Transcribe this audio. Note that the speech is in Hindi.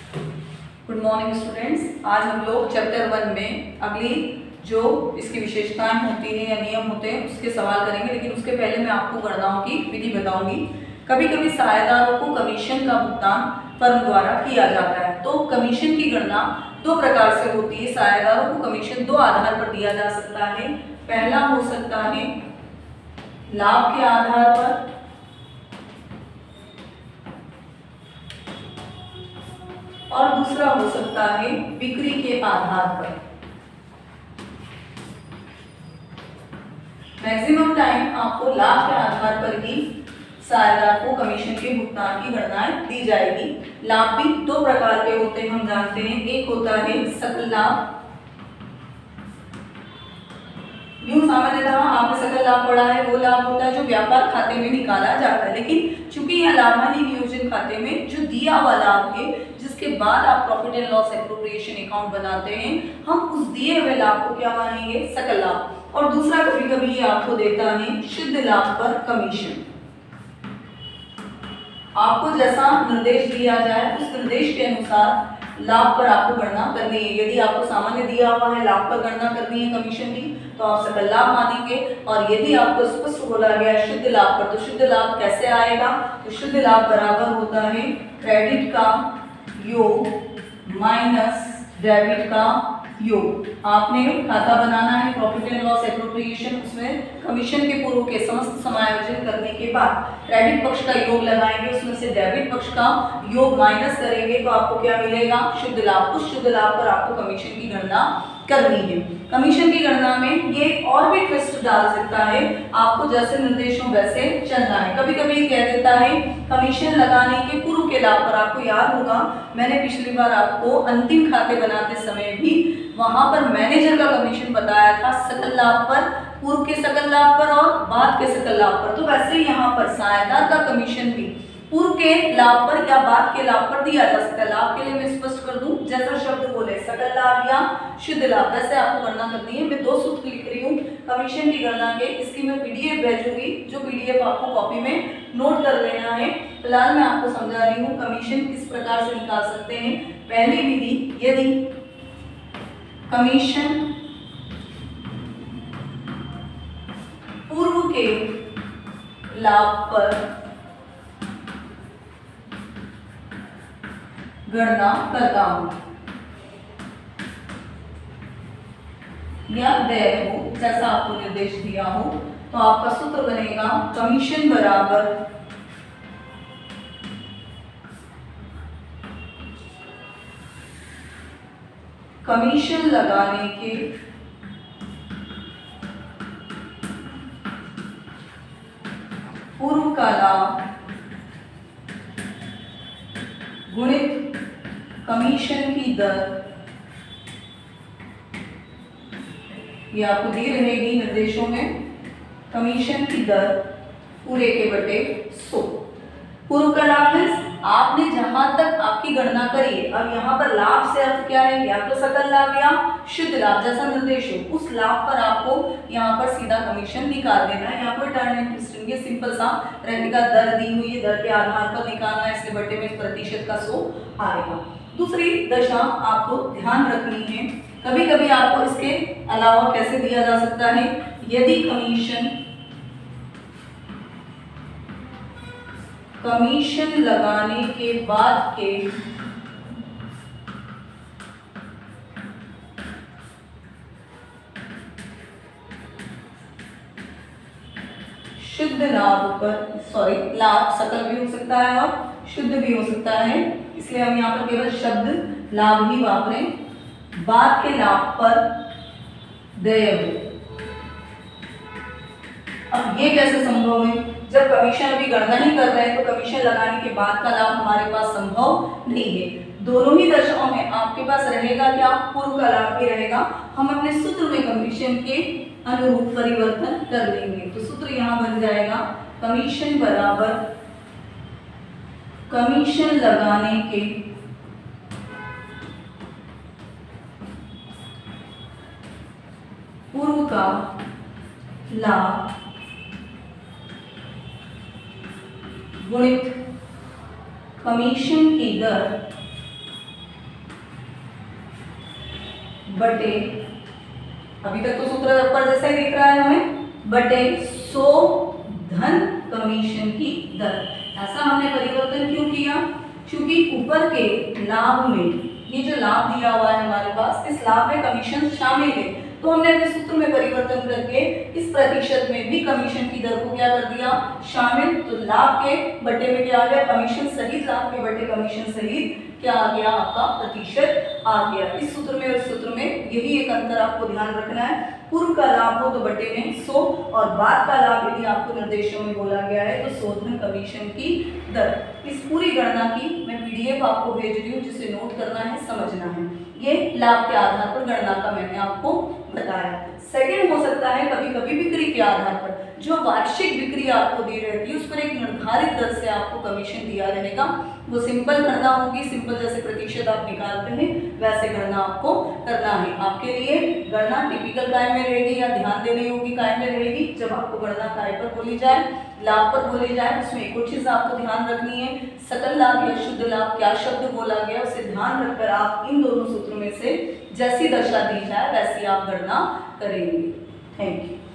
Good morning students. आज हम लोग चैप्टर 1 में अगली जो इसकी विशेषताएं होती हैं या नियम होते हैं उसके सवाल करेंगे, लेकिन उसके पहले मैं आपको गणनाओं की विधि बताऊंगी। कभी कभी साझेदारों को कमीशन का भुगतान फर्म द्वारा किया जाता है, तो कमीशन की गणना दो प्रकार से होती है। साझेदारों को कमीशन दो आधार पर दिया जा सकता है। पहला हो सकता है लाभ के आधार पर, और दूसरा हो सकता है बिक्री के आधार पर। मैक्सिमम टाइम आपको लाभ के आधार पर ही साझेदार को कमीशन के भुगतान की गणनाएं दी जाएगी। लाभ भी दो प्रकार के होते हैं, हम जानते हैं। एक होता है सकल लाभ। यूं सामान्यतः आपने सकल लाभ पढ़ा है, वो लाभ होता है जो व्यापार खाते में निकाला जाता है, लेकिन चूंकि यह लाभ हानि नियोजन खाते में जो दिया हुआ लाभ है, जिसके बाद आप profit and loss appropriation account बनाते हैं, हम उस दिए हुए लाभ को क्या मानेंगे? सकल लाभ। और दूसरा कभी कभी ये आपको देता है शुद्ध लाभ पर कमीशन। आपको जैसा निर्देश दिया जाए उस निर्देश के अनुसार लाभ पर आपको गणना करनी है। यदि आपको सामान्य दिया हुआ है लाभ पर गणना करनी है कमीशन की, तो आप सकल लाभ मानेंगे। और यदि आपको स्पष्ट बोला गया है शुद्ध लाभ पर, तो शुद्ध लाभ कैसे आएगा? तो शुद्ध लाभ बराबर होता है क्रेडिट का योग माइनस डेबिट का योग। आपने खाता बनाना है प्रॉफिट एंड लॉस एप्रोप्रिएशन, उसमें कमीशन के पूर्व के समस्त समायोजन करने के बाद क्रेडिट पक्ष का योग लगाएंगे, उसमें से डेबिट पक्ष का योग माइनस करेंगे, तो आपको क्या मिलेगा? शुद्ध लाभ। उस शुद्ध लाभ पर आपको कमीशन की गणना करनी है। कमीशन की गणना में ये और भी ट्विस्ट डाल सकता है, आपको जैसे निर्देश हो वैसे चलना है। कभी कभी कह देता है कमीशन लगाने के पूर्व के लाभ पर। आपको याद होगा मैंने पिछली बार आपको अंतिम खाते बनाते समय भी वहां पर मैनेजर का कमीशन बताया था, सकल लाभ पर, पूर्व के सकल लाभ पर और बाद के सकल लाभ पर। तो वैसे ही यहाँ पर साझेदार का कमीशन भी पूर्व के लाभ पर या बाद के लाभ पर दिया जा सकता है। लाभ के लिए मैं स्पष्ट कर दूं, जैसा शब्द बोले सकल लाभ या शुद्ध लाभ, वैसे आपको गणना करनी है। मैं दो सूत्र लिख रही हूँ कमीशन की गणना के, इसकी मैं पीडीएफ भेजूंगी, जो पीडीएफ आपको कॉपी में नोट कर लेना है। फिलहाल मैं आपको समझा रही हूँ कमीशन किस प्रकार से निकाल सकते हैं। पहली विधि, यदि कमीशन पूर्व के लाभ पर गणना करता हूं या देय हो, जैसा आपको निर्देश दिया हो, तो आपका सूत्र बनेगा कमीशन बराबर कमीशन लगाने के पूर्व का लाभ गुणित कमीशन की दर। ये आपको दी रहेगी निर्देशों में, कमीशन की दर पूरे के बटे 100। पूर्व का लाभ है आपने जहां तक आपकी गणना करी है। अब यहाँ पर लाभ से अर्थ क्या है? या तो सकल लाभ या शुद्ध लाभ, जैसा निर्देश हो उस लाभ पर आपको यहाँ पर सीधा कमीशन निकाल देना है। यहाँ पर टर्न एंड ट्विस्टिंग ये सिंपल सा रहेगा, दर दी हुई है, दर के आधार पर निकालना है, इसके बटे में प्रतिशत का 100 आएगा। दूसरी दशा आपको ध्यान रखनी है, कभी कभी आपको इसके अलावा कैसे दिया जा सकता है, यदि कमीशन लगाने के बाद के शुद्ध लाभ पर, लाभ सकल भी हो सकता है और शुद्ध भी हो सकता है, इसलिए हम यहाँ पर केवल शब्द लाभ ही वापरें, बाद के लाभ पर देय हो। अब ये कैसे संभव है? जब कमीशन अभी गणना ही कर रहे हैं तो कमीशन लगाने के बाद का लाभ हमारे पास संभव नहीं है। दोनों ही दशाओं में आपके पास रहेगा क्या? पूर्व का लाभ भी रहेगा। हम अपने सूत्र में कमीशन के अनुरूप परिवर्तन कर लेंगे, तो सूत्र यहाँ बन जाएगा कमीशन बराबर कमीशन लगाने के पूर्व का लाभ गुणित कमीशन की दर बटे, अभी तक तो सूत्र ऊपर जैसा ही दिख रहा है हमें, बटे 100 धन कमीशन की दर। ऐसा हमने परिवर्तन क्यों किया? क्योंकि ऊपर के लाभ में ये जो लाभ दिया हुआ है हमारे पास, इस लाभ में कमीशन शामिल है, तो हमने अपने सूत्र में परिवर्तन करके इस प्रतिशत में भी कमीशन की दर को क्या कर दिया? शामिल। तो लाभ के बटे में क्या आ गया? कमीशन सहित लाभ के बटे कमीशन सहित क्या आ गया? आपका प्रतिशत आ गया। इस सूत्र में और इस सूत्र में यही एक अंतर आपको ध्यान रखना है। पूर्व का लाभ हो तो बटे में 100 और बाद का लाभ यदि आपको निर्देशों में बोला गया है तो 100 धन कमीशन की दर। इस पूरी गणना की मैं पीडीएफ आपको भेज रही हूँ, जिसे नोट करना है, समझना है। ये लाभ के आधार पर गणना का मैंने आपको बताया। सेकंड हो सकता है कभी कभी बिक्री के आधार पर, जो वार्षिक बिक्री आपको दी रहती है उस पर एक निर्धारित दर से आपको कमीशन दिया रहेगा। वो सिंपल गणना होगी, सिंपल जैसे प्रतिशत आप निकालते हैं वैसे गणना आपको करना है। आपके लिए गणना टिपिकल काय में रहेगी या ध्यान देने योग्य काय में रहेगी? जब आपको गणना काय पर बोली जाए, लाभ पर बोली जाए, उसमें एक और चीज आपको ध्यान रखनी है, सकल लाभ या शुद्ध लाभ क्या शब्द बोला गया उसे ध्यान रखकर आप इन दोनों सूत्रों में से जैसी दशा दी जाए वैसी आप गणना करेंगे। Thank you.